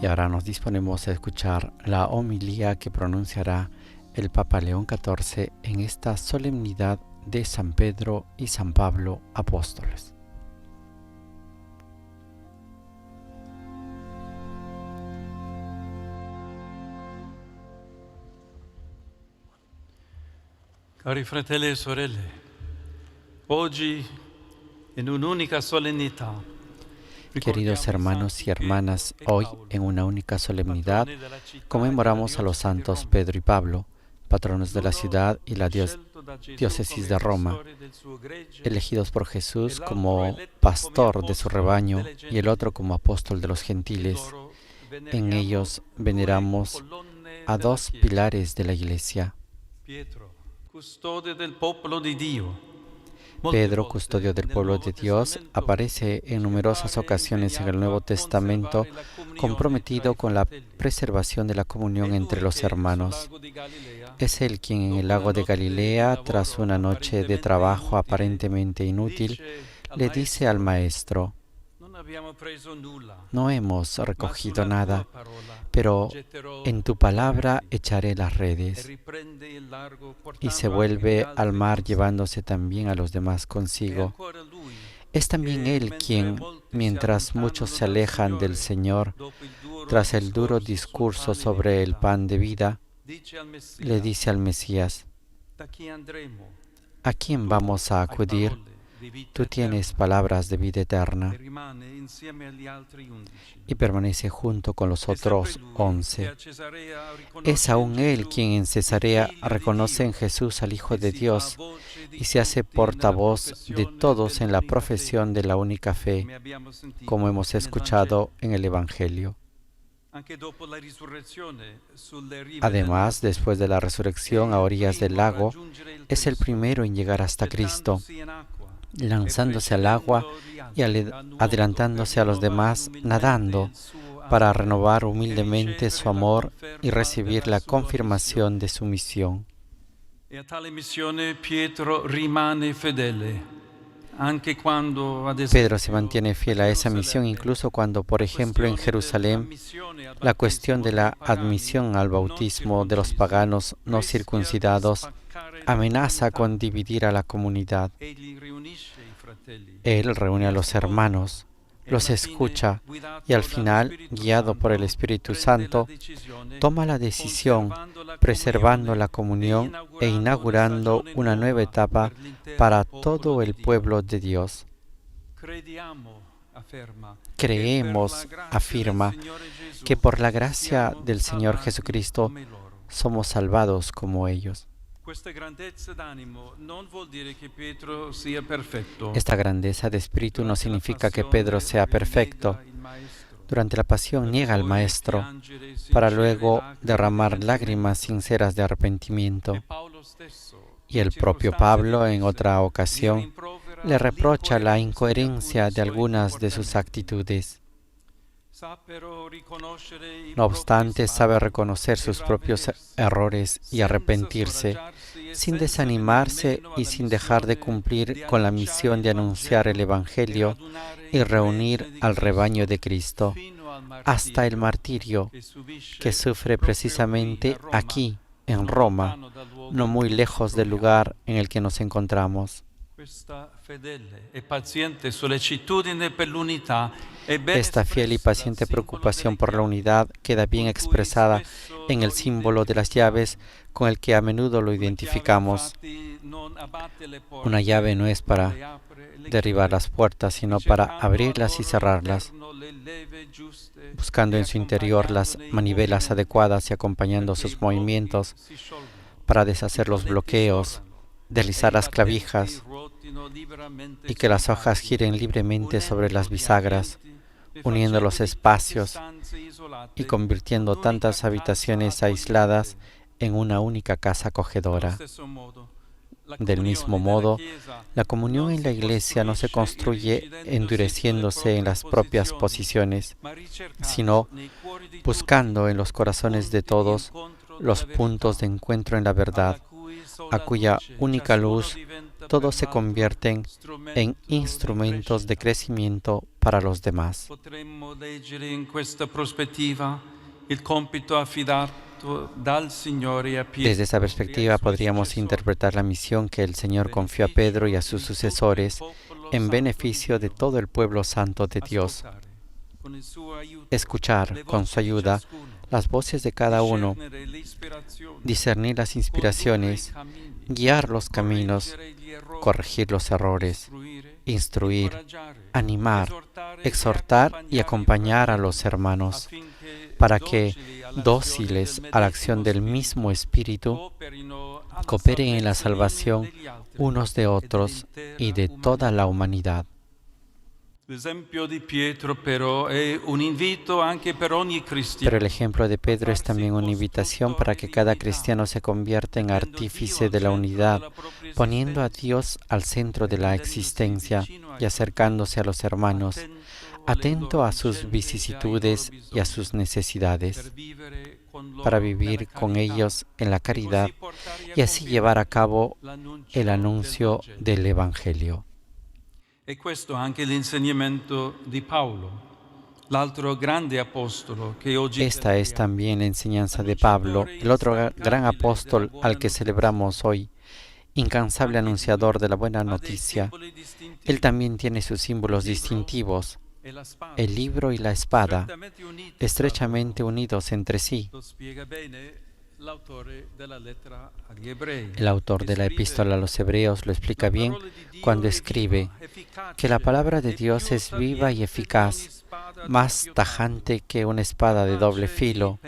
Y ahora nos disponemos a escuchar la homilía que pronunciará el Papa León XIV en esta solemnidad de San Pedro y San Pablo apóstoles. Cari fratelli e sorelle, oggi in un'unica solennità Queridos hermanos y hermanas, hoy en una única solemnidad conmemoramos a los santos Pedro y Pablo, patronos de la ciudad y la diócesis de Roma, elegidos por Jesús como pastor de su rebaño y el otro como apóstol de los gentiles. En ellos veneramos a dos pilares de la Iglesia. Pedro, custodio del pueblo de Dios, aparece en numerosas ocasiones en el Nuevo Testamento comprometido con la preservación de la comunión entre los hermanos. Es él quien en el lago de Galilea, tras una noche de trabajo aparentemente inútil, le dice al Maestro: no hemos recogido nada, pero en tu palabra echaré las redes. Y se vuelve al mar llevándose también a los demás consigo. Es también él quien, mientras muchos se alejan del Señor, tras el duro discurso sobre el pan de vida, le dice al Mesías: ¿a quién vamos a acudir? Tú tienes palabras de vida eterna. Y permanece junto con los otros 11. Es aún él quien en Cesarea reconoce en Jesús al Hijo de Dios y se hace portavoz de todos en la profesión de la única fe, como hemos escuchado en el Evangelio. Además, después de la resurrección a orillas del lago, es el primero en llegar hasta Cristo, lanzándose al agua y adelantándose a los demás, nadando, para renovar humildemente su amor y recibir la confirmación de su misión. Pedro se mantiene fiel a esa misión incluso cuando, por ejemplo, en Jerusalén, la cuestión de la admisión al bautismo de los paganos no circuncidados amenaza con dividir a la comunidad. Él reúne a los hermanos, los escucha y al final, guiado por el Espíritu Santo, toma la decisión, preservando la comunión e inaugurando una nueva etapa para todo el pueblo de Dios. Creemos, afirma, que por la gracia del Señor Jesucristo somos salvados como ellos. Esta grandeza de espíritu no significa que Pedro sea perfecto. Durante la pasión niega al Maestro, para luego derramar lágrimas sinceras de arrepentimiento. Y el propio Pablo, en otra ocasión, le reprocha la incoherencia de algunas de sus actitudes. No obstante, sabe reconocer sus propios errores y arrepentirse, sin desanimarse y sin dejar de cumplir con la misión de anunciar el Evangelio y reunir al rebaño de Cristo, hasta el martirio que sufre precisamente aquí, en Roma, no muy lejos del lugar en el que nos encontramos. Esta fiel y paciente preocupación por la unidad queda bien expresada en el símbolo de las llaves con el que a menudo lo identificamos. Una llave no es para derribar las puertas, sino para abrirlas y cerrarlas, buscando en su interior las manivelas adecuadas y acompañando sus movimientos para deshacer los bloqueos, deslizar las clavijas y que las hojas giren libremente sobre las bisagras, uniendo los espacios y convirtiendo tantas habitaciones aisladas en una única casa acogedora. Del mismo modo, la comunión en la Iglesia no se construye endureciéndose en las propias posiciones, sino buscando en los corazones de todos los puntos de encuentro en la verdad, a cuya única luz todos se convierten en instrumentos de crecimiento para los demás. Potremmo leggere in questa prospettiva il compito affidato dal Signore a Pietro. Desde esa perspectiva podríamos interpretar la misión que el Señor confió a Pedro y a sus sucesores en beneficio de todo el pueblo santo de Dios. Escuchar con su ayuda las voces de cada uno, discernir las inspiraciones, guiar los caminos, corregir los errores, instruir, animar, exhortar y acompañar a los hermanos, para que, dóciles a la acción del mismo Espíritu, cooperen en la salvación unos de otros y de toda la humanidad. L'esempio di Pietro però è un invito anche per ogni cristiano. Pero el ejemplo de Pedro es también una invitación para que cada cristiano se convierta en artífice de la unidad, poniendo a Dios al centro de la existencia y acercándose a los hermanos, atento a sus vicisitudes y a sus necesidades, para vivir con ellos en la caridad y así llevar a cabo el anuncio del Evangelio. E questo anche l'insegnamento di Paolo, l'altro grande apostolo che oggi Esta es también la enseñanza de Pablo, el otro gran apóstol al que celebramos hoy, incansable anunciador de la buena noticia. Él también tiene sus símbolos distintivos, el libro y la espada, estrechamente unidos entre sí. El autor de la epístola a los Hebreos lo explica bien cuando escribe que la palabra de Dios es viva y eficaz, más tajante que una espada de doble filo,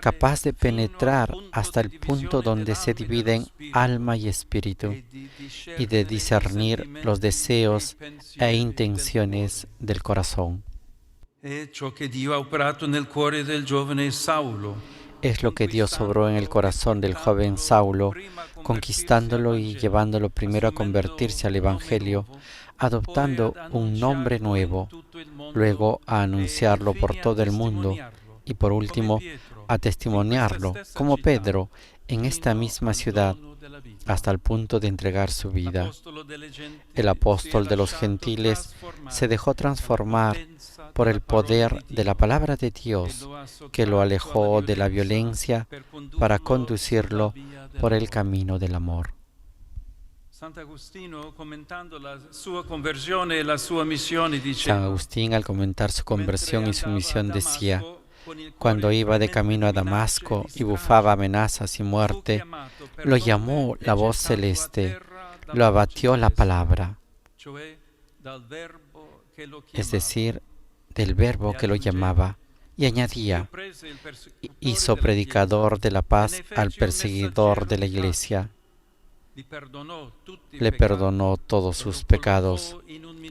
capaz de penetrar hasta el punto donde se dividen alma y espíritu, y de discernir los deseos e intenciones del corazón. Es lo que Dios obró en el corazón del joven Saulo, conquistándolo y llevándolo primero a convertirse al Evangelio, adoptando un nombre nuevo, luego a anunciarlo por todo el mundo y por último a testimoniarlo, como Pedro, en esta misma ciudad, hasta el punto de entregar su vida. El apóstol de los gentiles se dejó transformar por el poder de la palabra de Dios, que lo alejó de la violencia para conducirlo por el camino del amor. San Agustín, al comentar su conversión y su misión, decía: cuando iba de camino a Damasco y bufaba amenazas y muerte, lo llamó la voz celeste, lo abatió la palabra, es decir, del verbo que lo llamaba, y añadía: hizo predicador de la paz al perseguidor de la iglesia. Le perdonó todos sus pecados,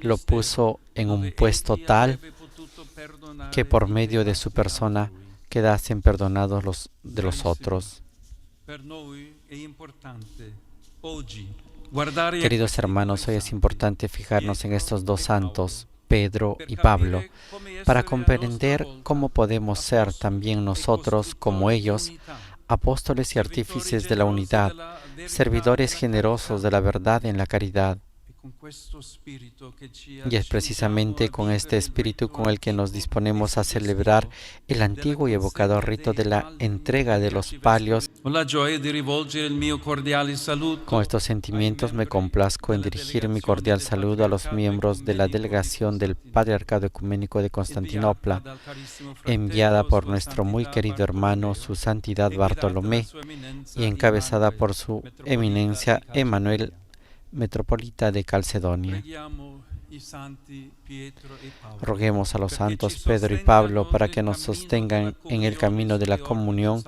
lo puso en un puesto tal que por medio de su persona quedasen perdonados los de los otros. Queridos hermanos, hoy es importante fijarnos en estos dos santos, Pedro y Pablo, para comprender cómo podemos ser también nosotros, como ellos, apóstoles y artífices de la unidad, servidores generosos de la verdad en la caridad. Y es precisamente con este espíritu con el que nos disponemos a celebrar el antiguo y evocador rito de la entrega de los palios. Con estos sentimientos me complazco en dirigir mi cordial saludo a los miembros de la delegación del Patriarcado Ecuménico de Constantinopla, enviada por nuestro muy querido hermano, su Santidad Bartolomé, y encabezada por su Eminencia Emanuel, Metropolita de Calcedonia. Roguemos a los santos Pedro y Pablo para que nos sostengan en el camino de la comunión,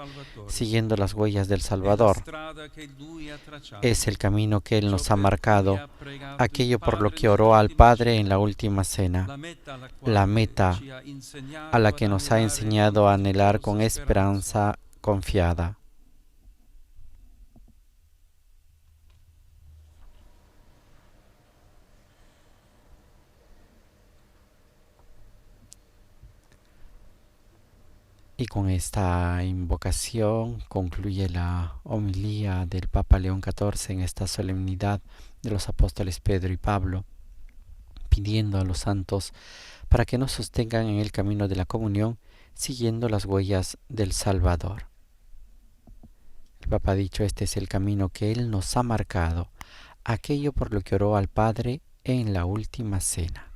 siguiendo las huellas del Salvador. Es el camino que Él nos ha marcado, aquello por lo que oró al Padre en la última cena, la meta a la que nos ha enseñado a anhelar con esperanza confiada. Y con esta invocación concluye la homilía del Papa León XIV en esta solemnidad de los apóstoles Pedro y Pablo, pidiendo a los santos para que nos sostengan en el camino de la comunión, siguiendo las huellas del Salvador. El Papa ha dicho, este es el camino que Él nos ha marcado, aquello por lo que oró al Padre en la última cena.